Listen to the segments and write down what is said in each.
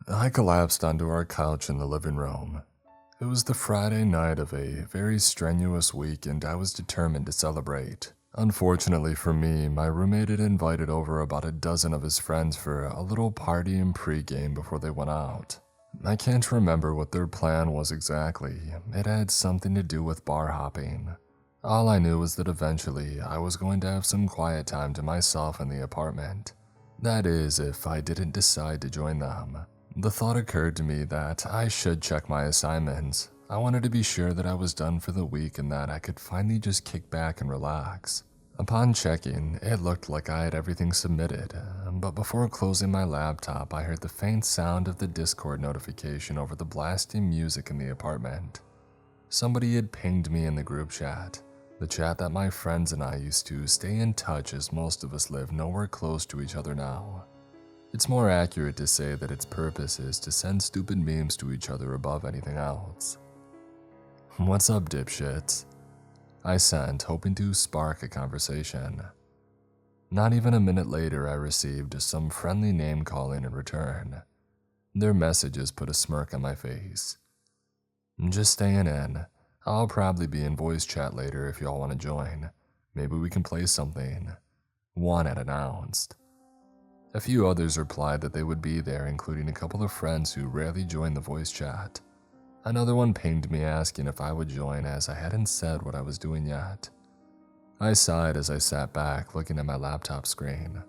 I collapsed onto our couch in the living room. It was the Friday night of a very strenuous week and I was determined to celebrate. Unfortunately for me, my roommate had invited over about a dozen of his friends for a little party and pregame before they went out. I can't remember what their plan was exactly. It had something to do with bar hopping. All I knew was that eventually I was going to have some quiet time to myself in the apartment. That is, if I didn't decide to join them. The thought occurred to me that I should check my assignments. I wanted to be sure that I was done for the week and that I could finally just kick back and relax. Upon checking, it looked like I had everything submitted, but before closing my laptop, I heard the faint sound of the Discord notification over the blasting music in the apartment. Somebody had pinged me in the group chat, the chat that my friends and I used to stay in touch as most of us live nowhere close to each other now. It's more accurate to say that its purpose is to send stupid memes to each other above anything else. "What's up, dipshits?" I sent, hoping to spark a conversation. Not even a minute later, I received some friendly name calling in return. Their messages put a smirk on my face. "Just staying in. I'll probably be in voice chat later if y'all want to join. Maybe we can play something," one had announced. A few others replied that they would be there, including a couple of friends who rarely join the voice chat. Another one pinged me asking if I would join as I hadn't said what I was doing yet. I sighed as I sat back looking at my laptop screen.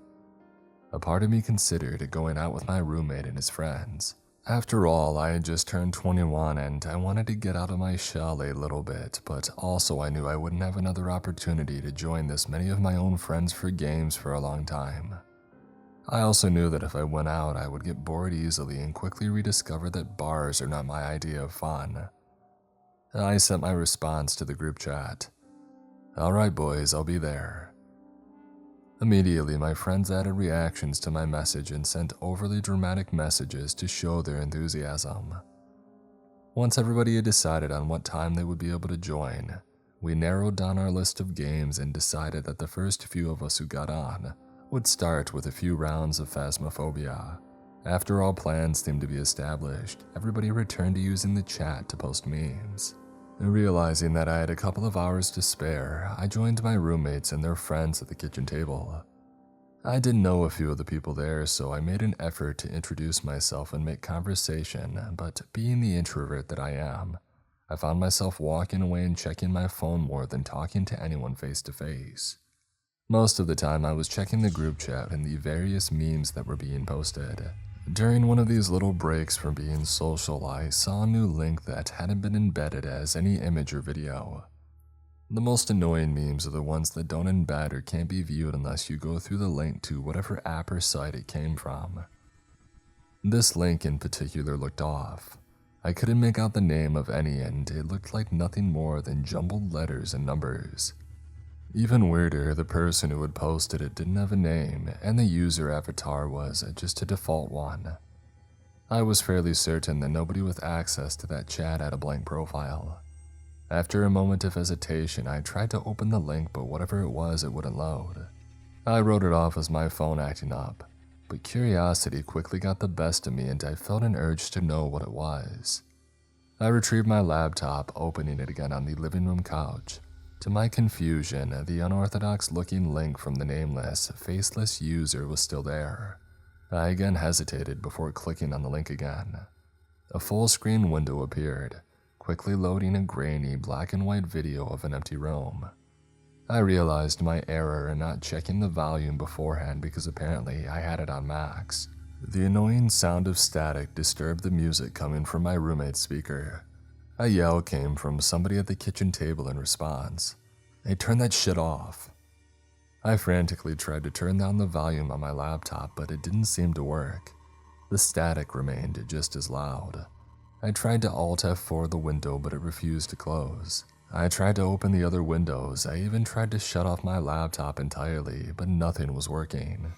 A part of me considered going out with my roommate and his friends. After all, I had just turned 21 and I wanted to get out of my shell a little bit, but also I knew I wouldn't have another opportunity to join this many of my own friends for games for a long time. I also knew that if I went out, I would get bored easily and quickly rediscover that bars are not my idea of fun. I sent my response to the group chat. "Alright boys, I'll be there." Immediately, my friends added reactions to my message and sent overly dramatic messages to show their enthusiasm. Once everybody had decided on what time they would be able to join, we narrowed down our list of games and decided that the first few of us who got on would start with a few rounds of Phasmophobia. After all plans seemed to be established, everybody returned to using the chat to post memes. Realizing that I had a couple of hours to spare, I joined my roommates and their friends at the kitchen table. I didn't know a few of the people there, so I made an effort to introduce myself and make conversation, but being the introvert that I am, I found myself walking away and checking my phone more than talking to anyone face to face. Most of the time I was checking the group chat and the various memes that were being posted. During one of these little breaks from being social, I saw a new link that hadn't been embedded as any image or video. The most annoying memes are the ones that don't embed or can't be viewed unless you go through the link to whatever app or site it came from. This link in particular looked off. I couldn't make out the name of any and it looked like nothing more than jumbled letters and numbers. Even weirder, the person who had posted it didn't have a name, and the user avatar was just a default one. I was fairly certain that nobody with access to that chat had a blank profile. After a moment of hesitation, I tried to open the link, but whatever it was, it wouldn't load. I wrote it off as my phone acting up, but curiosity quickly got the best of me and I felt an urge to know what it was. I retrieved my laptop, opening it again on the living room couch. To my confusion, the unorthodox-looking link from the nameless, faceless user was still there. I again hesitated before clicking on the link again. A full-screen window appeared, quickly loading a grainy black and white video of an empty room. I realized my error in not checking the volume beforehand because apparently I had it on max. The annoying sound of static disturbed the music coming from my roommate's speaker. A yell came from somebody at the kitchen table in response. "Hey, turn that shit off." I frantically tried to turn down the volume on my laptop, but it didn't seem to work. The static remained just as loud. I tried to Alt F4 the window, but it refused to close. I tried to open the other windows. I even tried to shut off my laptop entirely, but nothing was working.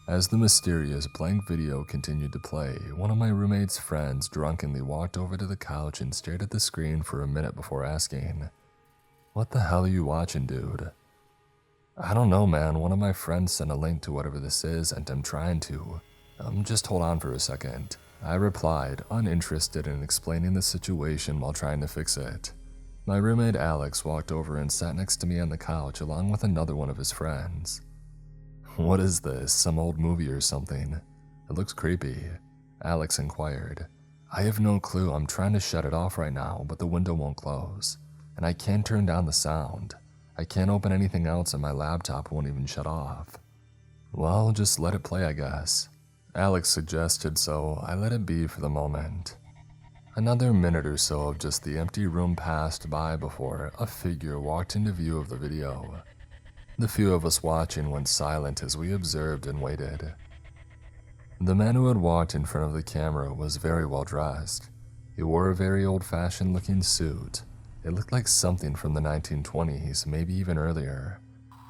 As the mysterious blank video continued to play, one of my roommate's friends drunkenly walked over to the couch and stared at the screen for a minute before asking, "What the hell are you watching, dude?" "I don't know, man. One of my friends sent a link to whatever this is and I'm trying to. Just hold on for a second," I replied, uninterested in explaining the situation while trying to fix it. My roommate Alex walked over and sat next to me on the couch along with another one of his friends. "What is this, some old movie or something? It looks creepy," Alex inquired. "I have no clue. I'm trying to shut it off right now, but the window won't close. And I can't turn down the sound. I can't open anything else and my laptop won't even shut off." "Well, just let it play, I guess," Alex suggested, so I let it be for the moment. Another minute or so of just the empty room passed by before a figure walked into view of the video. The few of us watching went silent as we observed and waited. The man who had walked in front of the camera was very well dressed. He wore a very old-fashioned looking suit. It looked like something from the 1920s, maybe even earlier.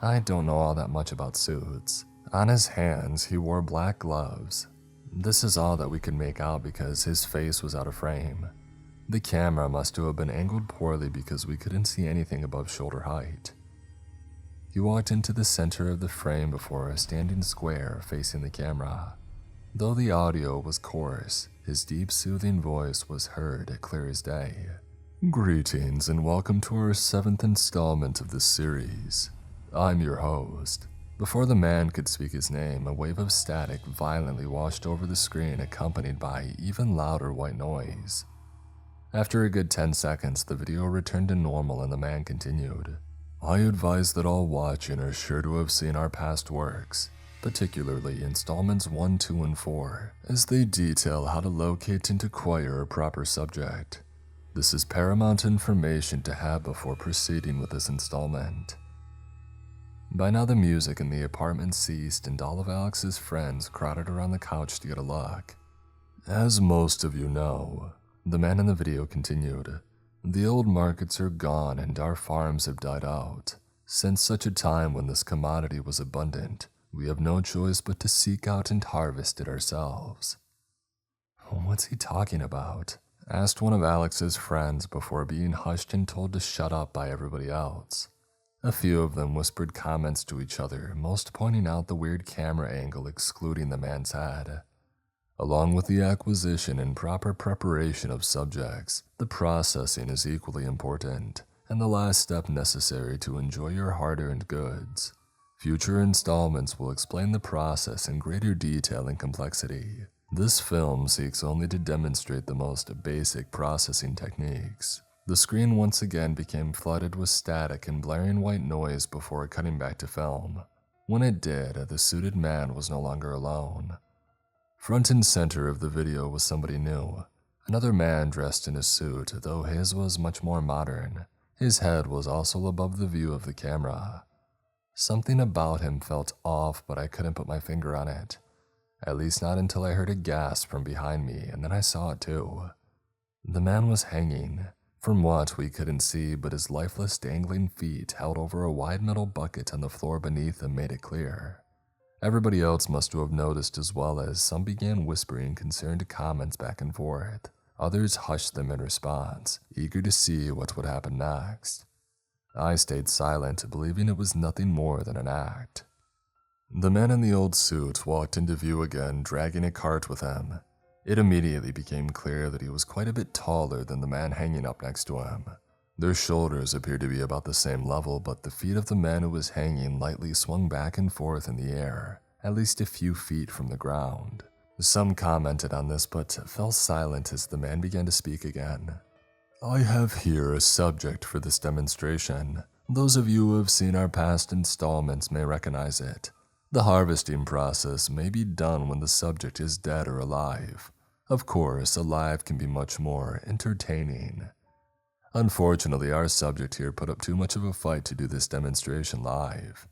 I don't know all that much about suits. On his hands, he wore black gloves. This is all that we could make out because his face was out of frame. The camera must have been angled poorly because we couldn't see anything above shoulder height. He walked into the center of the frame before standing square facing the camera. Though the audio was coarse, his deep soothing voice was heard clear as day. "Greetings and welcome to our 7th installment of this series. I'm your host." Before the man could speak his name, a wave of static violently washed over the screen accompanied by even louder white noise. After a good 10 seconds, the video returned to normal and the man continued. "I advise that all watching are sure to have seen our past works, particularly installments 1, 2, and 4, as they detail how to locate and acquire a proper subject. This is paramount information to have before proceeding with this installment." By now the music in the apartment ceased and all of Alex's friends crowded around the couch to get a look. "As most of you know," the man in the video continued, "the old markets are gone and our farms have died out. Since such a time when this commodity was abundant, we have no choice but to seek out and harvest it ourselves." "What's he talking about?" asked one of Alex's friends before being hushed and told to shut up by everybody else. A few of them whispered comments to each other, most pointing out the weird camera angle excluding the man's head. Along with the acquisition and proper preparation of subjects, the processing is equally important, and the last step necessary to enjoy your hard-earned goods. Future installments will explain the process in greater detail and complexity. This film seeks only to demonstrate the most basic processing techniques. The screen once again became flooded with static and blaring white noise before cutting back to film. When it did, the suited man was no longer alone. Front and center of the video was somebody new. Another man dressed in a suit, though his was much more modern. His head was also above the view of the camera. Something about him felt off, but I couldn't put my finger on it. At least not until I heard a gasp from behind me, and then I saw it too. The man was hanging. From what we couldn't see, but his lifeless dangling feet held over a wide metal bucket on the floor beneath him made it clear. Everybody else must have noticed as well, as some began whispering concerned comments back and forth. Others hushed them in response, eager to see what would happen next. I stayed silent, believing it was nothing more than an act. The man in the old suit walked into view again, dragging a cart with him. It immediately became clear that he was quite a bit taller than the man hanging up next to him. Their shoulders appeared to be about the same level, but the feet of the man who was hanging lightly swung back and forth in the air, at least a few feet from the ground. Some commented on this, but fell silent as the man began to speak again. "I have here a subject for this demonstration. Those of you who have seen our past installments may recognize it. The harvesting process may be done when the subject is dead or alive. Of course, alive can be much more entertaining. Unfortunately, our subject here put up too much of a fight to do this demonstration live.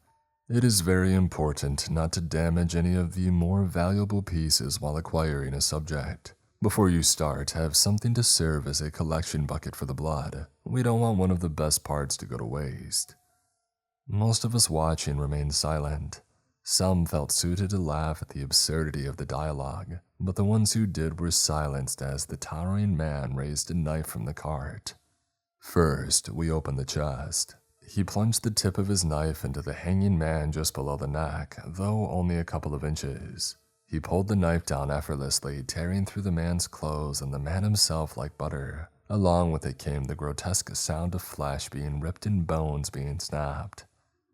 It is very important not to damage any of the more valuable pieces while acquiring a subject. Before you start, have something to serve as a collection bucket for the blood. We don't want one of the best parts to go to waste." Most of us watching remained silent. Some felt suited to laugh at the absurdity of the dialogue, but the ones who did were silenced as the towering man raised a knife from the cart. First, we opened the chest. He plunged the tip of his knife into the hanging man just below the neck, though only a couple of inches. He pulled the knife down effortlessly, tearing through the man's clothes and the man himself like butter. Along with it came the grotesque sound of flesh being ripped and bones being snapped.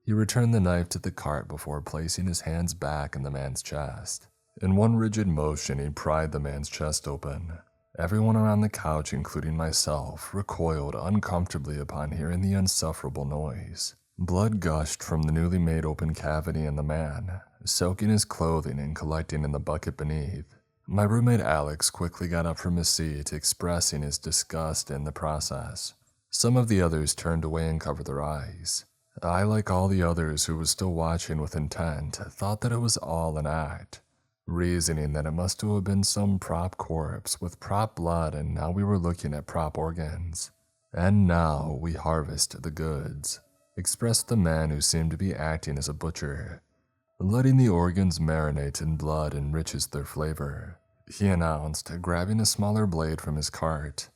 He returned the knife to the cart before placing his hands back in the man's chest. In one rigid motion, he pried the man's chest open. Everyone around the couch, including myself, recoiled uncomfortably upon hearing the insufferable noise. Blood gushed from the newly made open cavity in the man, soaking his clothing and collecting in the bucket beneath. My roommate Alex quickly got up from his seat, expressing his disgust in the process. Some of the others turned away and covered their eyes. I, like all the others who were still watching with intent, thought that it was all an act, reasoning that it must have been some prop corpse with prop blood, and now we were looking at prop organs. And now we harvest the goods, expressed the man who seemed to be acting as a butcher. Letting the organs marinate in blood enriches their flavor, he announced, grabbing a smaller blade from his cart.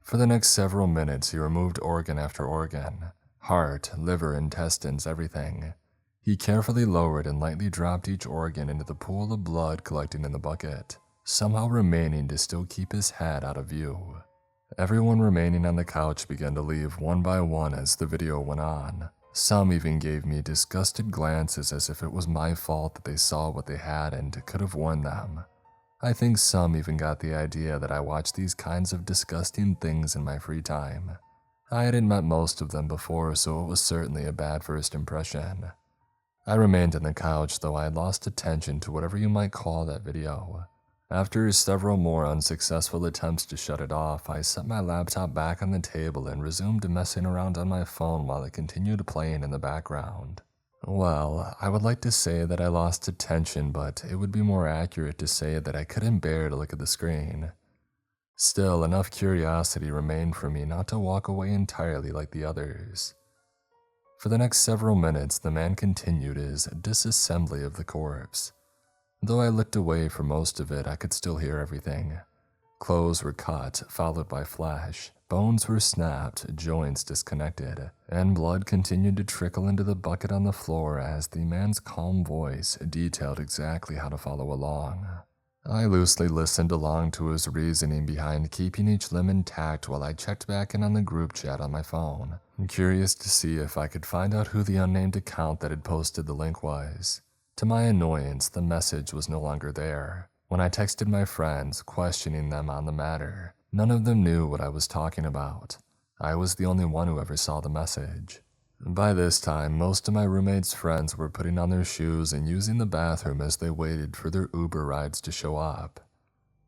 For the next several minutes, he removed organ after organ, heart, liver, intestines, everything. He carefully lowered and lightly dropped each organ into the pool of blood collecting in the bucket, somehow remaining to still keep his head out of view. Everyone remaining on the couch began to leave one by one as the video went on. Some even gave me disgusted glances as if it was my fault that they saw what they had and could have warned them. I think some even got the idea that I watched these kinds of disgusting things in my free time. I hadn't met most of them before, so it was certainly a bad first impression. I remained on the couch, though I had lost attention to whatever you might call that video. After several more unsuccessful attempts to shut it off, I set my laptop back on the table and resumed messing around on my phone while it continued playing in the background. Well, I would like to say that I lost attention, but it would be more accurate to say that I couldn't bear to look at the screen. Still, enough curiosity remained for me not to walk away entirely like the others. For the next several minutes, the man continued his disassembly of the corpse. Though I looked away for most of it, I could still hear everything. Clothes were cut, followed by flesh. Bones were snapped, joints disconnected, and blood continued to trickle into the bucket on the floor as the man's calm voice detailed exactly how to follow along. I loosely listened along to his reasoning behind keeping each limb intact while I checked back in on the group chat on my phone, curious to see if I could find out who the unnamed account that had posted the link was. To my annoyance, the message was no longer there. When I texted my friends, questioning them on the matter, none of them knew what I was talking about. I was the only one who ever saw the message. By this time, most of my roommate's friends were putting on their shoes and using the bathroom as they waited for their Uber rides to show up.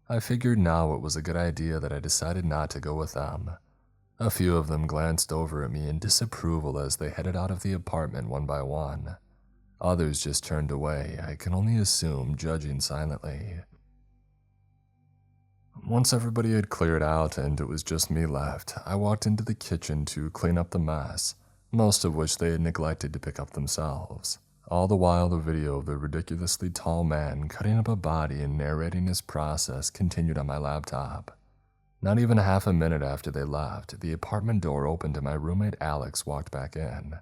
I figured now it was a good idea that I decided not to go with them. A few of them glanced over at me in disapproval as they headed out of the apartment one by one. Others just turned away, I can only assume, judging silently. Once everybody had cleared out and it was just me left, I walked into the kitchen to clean up the mess, most of which they had neglected to pick up themselves. All the while, the video of the ridiculously tall man cutting up a body and narrating his process continued on my laptop. Not even half a minute after they left, the apartment door opened and my roommate Alex walked back in.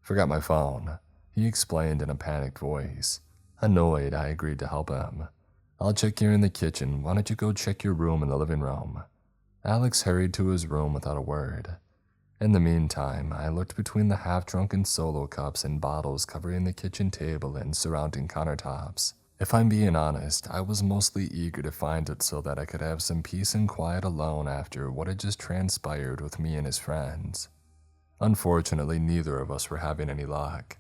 "Forgot my phone," he explained in a panicked voice. Annoyed, I agreed to help him. "I'll check here in the kitchen. Why don't you go check your room in the living room?" Alex hurried to his room without a word. In the meantime, I looked between the half-drunken solo cups and bottles covering the kitchen table and surrounding countertops. If I'm being honest, I was mostly eager to find it so that I could have some peace and quiet alone after what had just transpired with me and his friends. Unfortunately, neither of us were having any luck.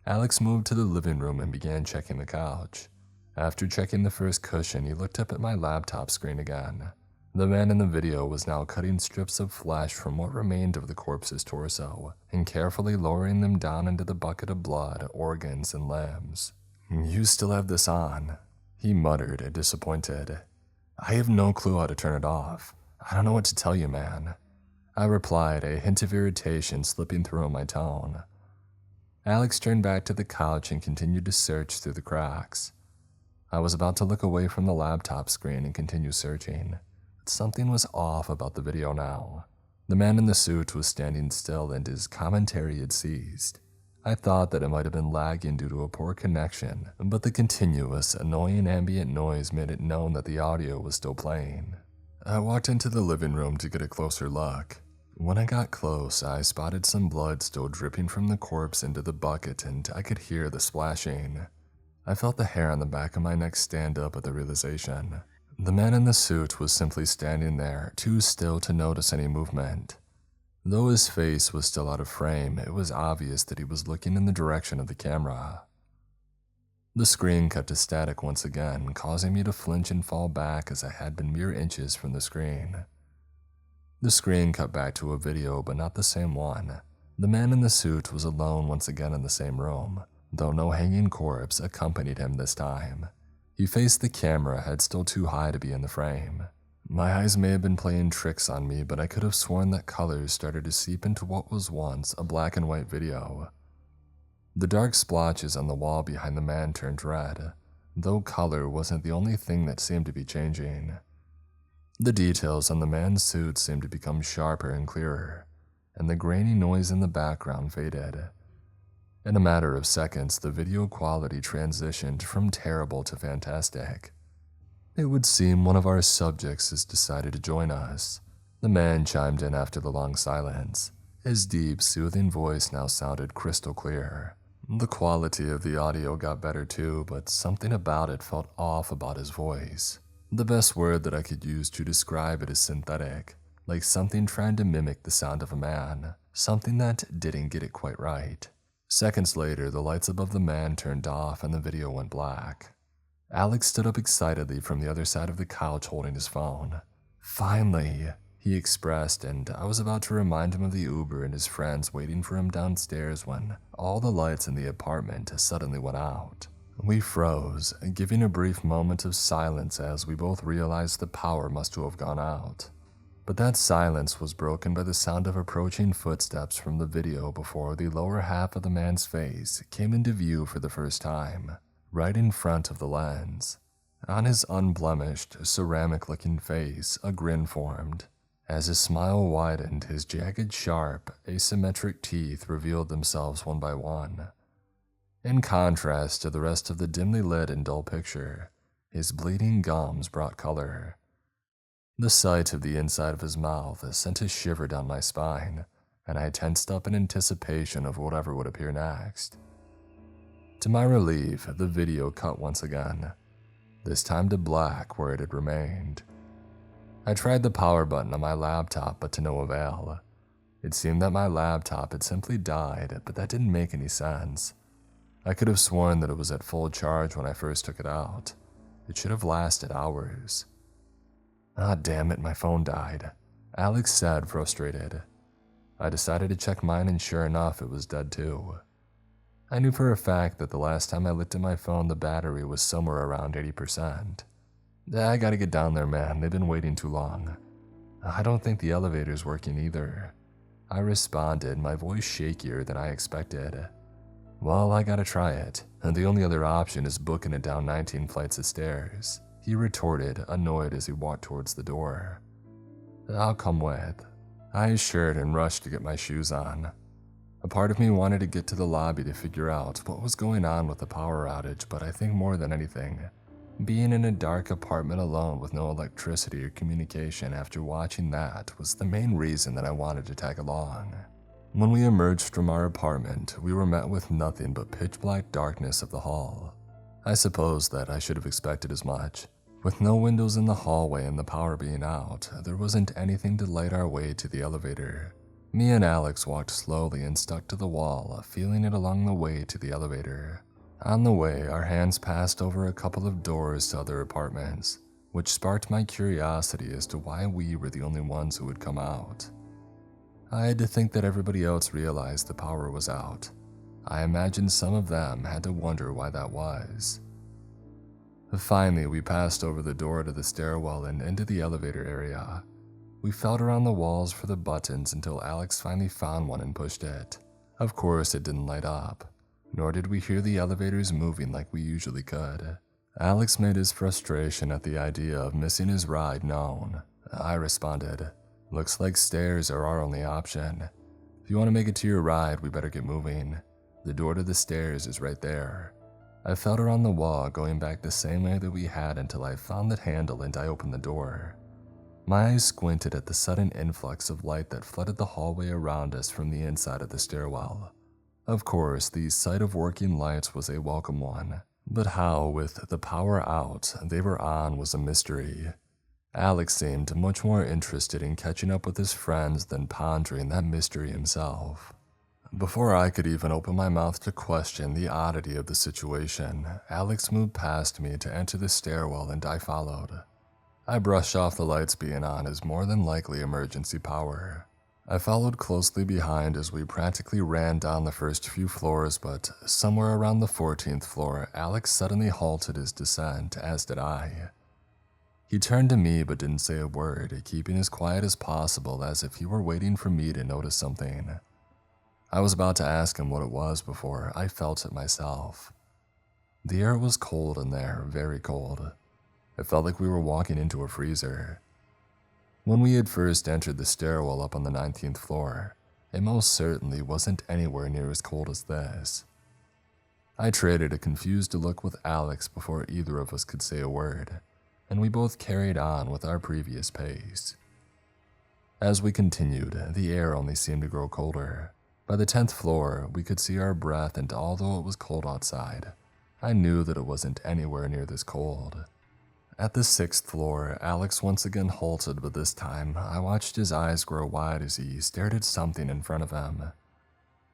Alex moved to the living room and began checking the couch. After checking the first cushion, he looked up at my laptop screen again. The man in the video was now cutting strips of flesh from what remained of the corpse's torso and carefully lowering them down into the bucket of blood, organs, and limbs. "You still have this on," he muttered, disappointed. "I have no clue how to turn it off. I don't know what to tell you, man," I replied, a hint of irritation slipping through in my tone. Alex turned back to the couch and continued to search through the cracks. I was about to look away from the laptop screen and continue searching, but something was off about the video now. The man in the suit was standing still and his commentary had ceased. I thought that it might have been lagging due to a poor connection, but the continuous, annoying ambient noise made it known that the audio was still playing. I walked into the living room to get a closer look. When I got close, I spotted some blood still dripping from the corpse into the bucket, and I could hear the splashing. I felt the hair on the back of my neck stand up at the realization. The man in the suit was simply standing there, too still to notice any movement. Though his face was still out of frame, it was obvious that he was looking in the direction of the camera. The screen cut to static once again, causing me to flinch and fall back as I had been mere inches from the screen. The screen cut back to a video, but not the same one. The man in the suit was alone once again in the same room, though no hanging corpse accompanied him this time. He faced the camera, head still too high to be in the frame. My eyes may have been playing tricks on me, but I could have sworn that colors started to seep into what was once a black and white video. The dark splotches on the wall behind the man turned red, though color wasn't the only thing that seemed to be changing. The details on the man's suit seemed to become sharper and clearer, and the grainy noise in the background faded. In a matter of seconds, the video quality transitioned from terrible to fantastic. It would seem one of our subjects has decided to join us. The man chimed in after the long silence. His deep, soothing voice now sounded crystal clear. The quality of the audio got better too, but something about it felt off about his voice. The best word that I could use to describe it is synthetic, like something trying to mimic the sound of a man, something that didn't get it quite right. Seconds later, the lights above the man turned off and the video went black. Alex stood up excitedly from the other side of the couch holding his phone. "Finally," he expressed, and I was about to remind him of the Uber and his friends waiting for him downstairs when all the lights in the apartment suddenly went out. We froze, giving a brief moment of silence as we both realized the power must have gone out. But that silence was broken by the sound of approaching footsteps from the video before the lower half of the man's face came into view for the first time, right in front of the lens. On his unblemished, ceramic-looking face, a grin formed. As his smile widened, his jagged, sharp, asymmetric teeth revealed themselves one by one. In contrast to the rest of the dimly lit and dull picture, his bleeding gums brought color. The sight of the inside of his mouth sent a shiver down my spine, and I tensed up in anticipation of whatever would appear next. To my relief, the video cut once again, this time to black where it had remained. I tried the power button on my laptop, but to no avail. It seemed that my laptop had simply died, but that didn't make any sense. I could have sworn that it was at full charge when I first took it out. It should have lasted hours. "Ah, damn it, my phone died," Alex said, frustrated. I decided to check mine, and sure enough, it was dead too. I knew for a fact that the last time I looked at my phone, the battery was somewhere around 80%. "I gotta get down there, man. They've been waiting too long." "I don't think the elevator's working either," I responded, my voice shakier than I expected. "Well, I gotta try it, and the only other option is booking it down 19 flights of stairs," he retorted, annoyed as he walked towards the door. "I'll come with," I assured and rushed to get my shoes on. A part of me wanted to get to the lobby to figure out what was going on with the power outage, but I think more than anything, being in a dark apartment alone with no electricity or communication after watching that was the main reason that I wanted to tag along. When we emerged from our apartment, we were met with nothing but pitch-black darkness of the hall. I suppose that I should have expected as much. With no windows in the hallway and the power being out, there wasn't anything to light our way to the elevator. Me and Alex walked slowly and stuck to the wall, feeling it along the way to the elevator. On the way, our hands passed over a couple of doors to other apartments, which sparked my curiosity as to why we were the only ones who had come out. I had to think that everybody else realized the power was out. I imagined some of them had to wonder why that was. Finally, we passed over the door to the stairwell and into the elevator area. We felt around the walls for the buttons until Alex finally found one and pushed it. Of course, it didn't light up, nor did we hear the elevators moving like we usually could. Alex made his frustration at the idea of missing his ride known. I responded, "Looks like stairs are our only option. If you want to make it to your ride, we better get moving. The door to the stairs is right there. I felt around the wall, going back the same way that we had until I found the handle and I opened the door. My eyes squinted at the sudden influx of light that flooded the hallway around us from the inside of the stairwell. Of course, the sight of working lights was a welcome one, but how, with the power out, they were on was a mystery. Alex seemed much more interested in catching up with his friends than pondering that mystery himself. Before I could even open my mouth to question the oddity of the situation, Alex moved past me to enter the stairwell and I followed. I brushed off the lights being on as more than likely emergency power. I followed closely behind as we practically ran down the first few floors, but somewhere around the 14th floor, Alex suddenly halted his descent, as did I. He turned to me but didn't say a word, keeping as quiet as possible as if he were waiting for me to notice something. I was about to ask him what it was before I felt it myself. The air was cold in there, very cold. It felt like we were walking into a freezer. When we had first entered the stairwell up on the 19th floor, it most certainly wasn't anywhere near as cold as this. I traded a confused look with Alex before either of us could say a word, and we both carried on with our previous pace. As we continued, the air only seemed to grow colder. By the 10th floor, we could see our breath, and although it was cold outside, I knew that it wasn't anywhere near this cold. At the 6th floor, Alex once again halted, but this time, I watched his eyes grow wide as he stared at something in front of him.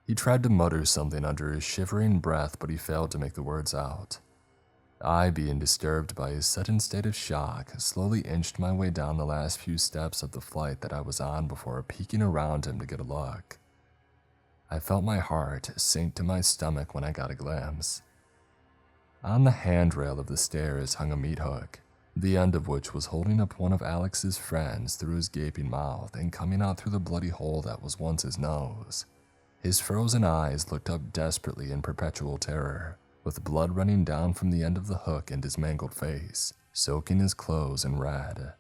He tried to mutter something under his shivering breath, but he failed to make the words out. I, being disturbed by his sudden state of shock, slowly inched my way down the last few steps of the flight that I was on before peeking around him to get a look. I felt my heart sink to my stomach when I got a glimpse. On the handrail of the stairs hung a meat hook, the end of which was holding up one of Alex's friends through his gaping mouth and coming out through the bloody hole that was once his nose. His frozen eyes looked up desperately in perpetual terror, with blood running down from the end of the hook and his mangled face, soaking his clothes in red.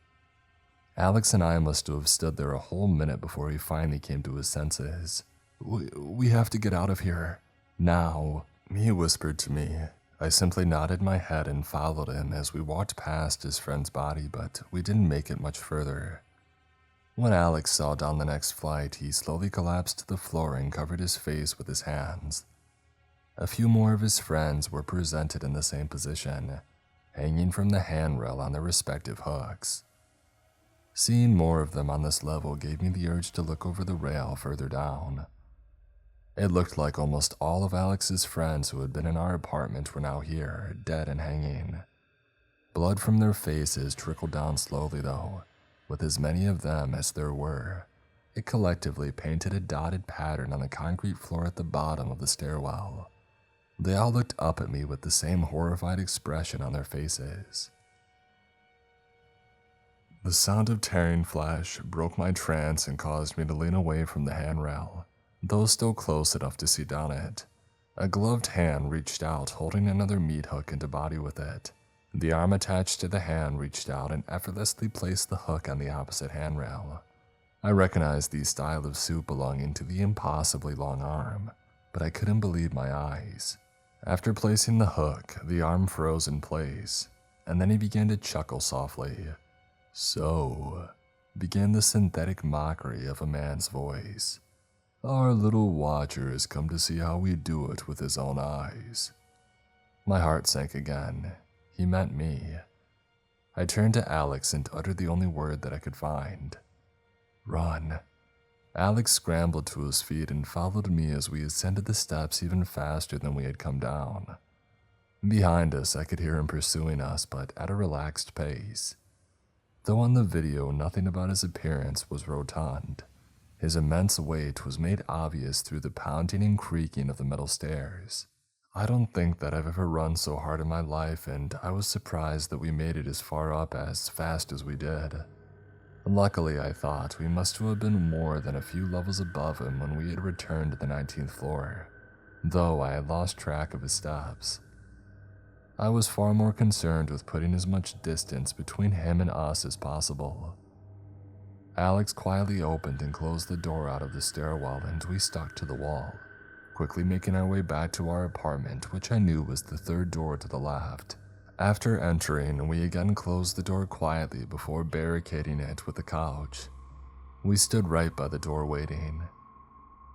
Alex and I must have stood there a whole minute before he finally came to his senses. We have to get out of here. Now, he whispered to me. I simply nodded my head and followed him as we walked past his friend's body, but we didn't make it much further. When Alex saw down the next flight, he slowly collapsed to the floor and covered his face with his hands. A few more of his friends were presented in the same position, hanging from the handrail on their respective hooks. Seeing more of them on this level gave me the urge to look over the rail further down. It looked like almost all of Alex's friends who had been in our apartment were now here, dead and hanging. Blood from their faces trickled down slowly though, with as many of them as there were. It collectively painted a dotted pattern on the concrete floor at the bottom of the stairwell. They all looked up at me with the same horrified expression on their faces. The sound of tearing flesh broke my trance and caused me to lean away from the handrail, though still close enough to see down it. A gloved hand reached out, holding another meat hook into body with it. The arm attached to the hand reached out and effortlessly placed the hook on the opposite handrail. I recognized the style of suit belonging to the impossibly long arm, but I couldn't believe my eyes. After placing the hook, the arm froze in place, and then he began to chuckle softly. "So," began the synthetic mockery of a man's voice. "Our little watcher has come to see how we do it with his own eyes." My heart sank again. He meant me. I turned to Alex and uttered the only word that I could find. "Run." Alex scrambled to his feet and followed me as we ascended the steps even faster than we had come down. Behind us, I could hear him pursuing us, but at a relaxed pace. Though on the video, nothing about his appearance was rotund. His immense weight was made obvious through the pounding and creaking of the metal stairs. I don't think that I've ever run so hard in my life, and I was surprised that we made it as far up as fast as we did. Luckily, I thought, we must have been more than a few levels above him when we had returned to the 19th floor, though I had lost track of his steps. I was far more concerned with putting as much distance between him and us as possible. Alex quietly opened and closed the door out of the stairwell, and we stuck to the wall. quickly making our way back to our apartment, which I knew was the third door to the left. After entering, we again closed the door quietly before barricading it with the couch. We stood right by the door waiting.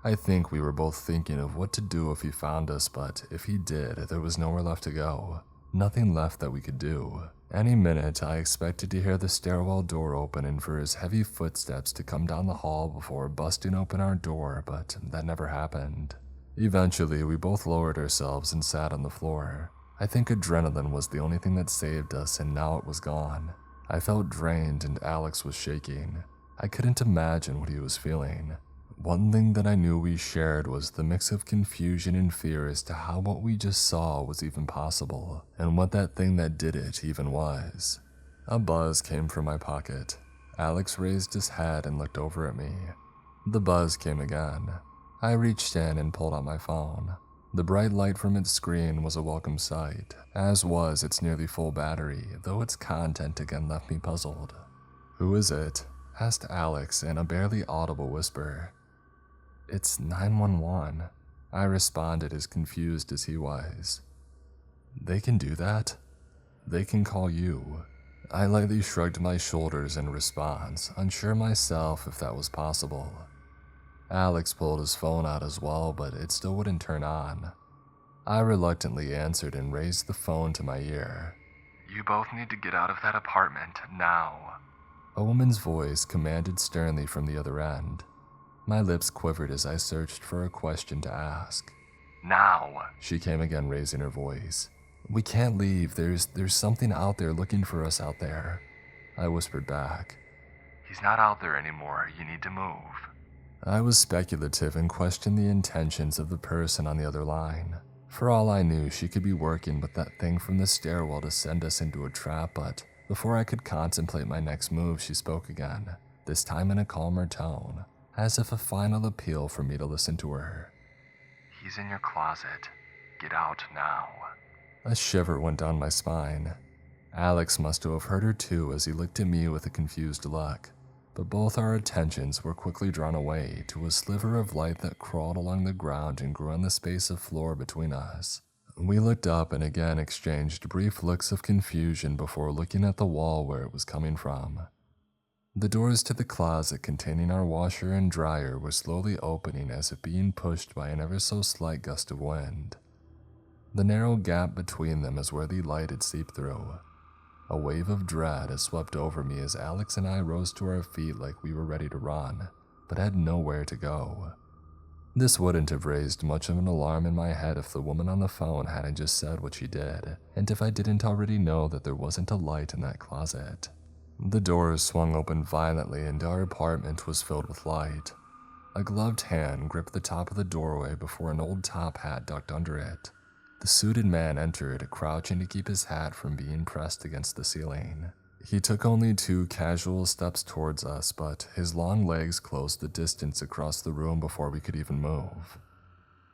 I think we were both thinking of what to do if he found us, but if he did, there was nowhere left to go. Nothing left that we could do. Any minute, I expected to hear the stairwell door open and for his heavy footsteps to come down the hall before busting open our door, but that never happened. Eventually, we both lowered ourselves and sat on the floor. I think adrenaline was the only thing that saved us, and now it was gone. I felt drained and Alex was shaking. I couldn't imagine what he was feeling. One thing that I knew we shared was the mix of confusion and fear as to how what we just saw was even possible, and what that thing that did it even was. A buzz came from my pocket. Alex raised his head and looked over at me. The buzz came again. I reached in and pulled out my phone. The bright light from its screen was a welcome sight, as was its nearly full battery, though its content again left me puzzled. "Who is it?" asked Alex in a barely audible whisper. "It's 911, I responded as confused as he was. "They can do that? They can call you." I lightly shrugged my shoulders in response, unsure myself if that was possible. Alex pulled his phone out as well, but it still wouldn't turn on. I reluctantly answered and raised the phone to my ear. "You both need to get out of that apartment, now." A woman's voice commanded sternly from the other end. My lips quivered as I searched for a question to ask. "Now," she came again, raising her voice. "We can't leave. There's something out there looking for us out there," I whispered back. "He's not out there anymore. You need to move." I was speculative and questioned the intentions of the person on the other line. For all I knew, she could be working with that thing from the stairwell to send us into a trap, but before I could contemplate my next move, she spoke again, this time in a calmer tone, as if a final appeal for me to listen to her. "He's in your closet. Get out now." A shiver went down my spine. Alex must have heard her too as he looked at me with a confused look, but both our attentions were quickly drawn away to a sliver of light that crawled along the ground and grew on the space of floor between us. We looked up and again exchanged brief looks of confusion before looking at the wall where it was coming from. The doors to the closet containing our washer and dryer were slowly opening as if being pushed by an ever so slight gust of wind. The narrow gap between them is where the light had seeped through. A wave of dread has swept over me as Alex and I rose to our feet like we were ready to run, but had nowhere to go. This wouldn't have raised much of an alarm in my head if the woman on the phone hadn't just said what she did, and if I didn't already know that there wasn't a light in that closet. The doors swung open violently and our apartment was filled with light. A gloved hand gripped the top of the doorway before an old top hat ducked under it. The suited man entered, crouching to keep his hat from being pressed against the ceiling. He took only 2 casual steps towards us, but his long legs closed the distance across the room before we could even move.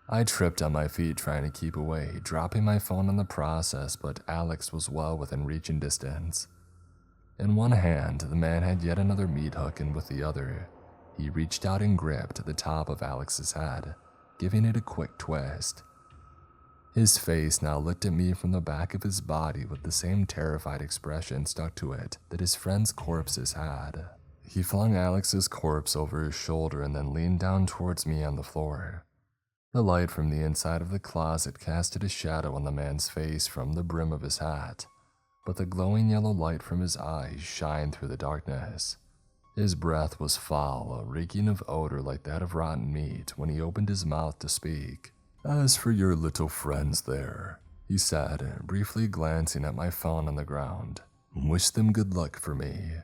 I tripped on my feet trying to keep away, dropping my phone in the process, but Alex was well within reaching distance. In one hand, the man had yet another meat hook, and with the other, he reached out and gripped the top of Alex's head, giving it a quick twist. His face now looked at me from the back of his body with the same terrified expression stuck to it that his friend's corpses had. He flung Alex's corpse over his shoulder and then leaned down towards me on the floor. The light from the inside of the closet casted a shadow on the man's face from the brim of his hat, but the glowing yellow light from his eyes shined through the darkness. His breath was foul, reeking of odor like that of rotten meat when he opened his mouth to speak. "As for your little friends there," he said, briefly glancing at my phone on the ground, "wish them good luck for me,"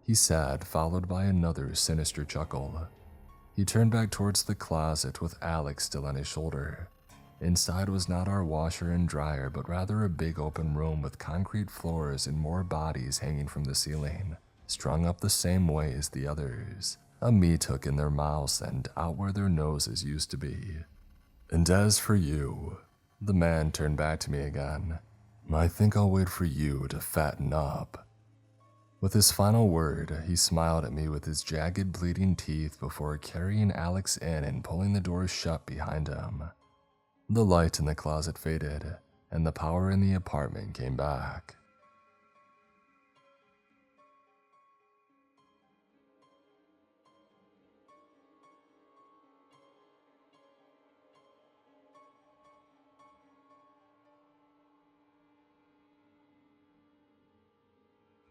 he said, followed by another sinister chuckle. He turned back towards the closet with Alex still on his shoulder. Inside was not our washer and dryer, but rather a big open room with concrete floors and more bodies hanging from the ceiling, strung up the same way as the others, a meat hook in their mouths and out where their noses used to be. "And as for you," the man turned back to me again, "I think I'll wait for you to fatten up." With his final word, he smiled at me with his jagged bleeding teeth before carrying Alex in and pulling the door shut behind him. The light in the closet faded, and the power in the apartment came back.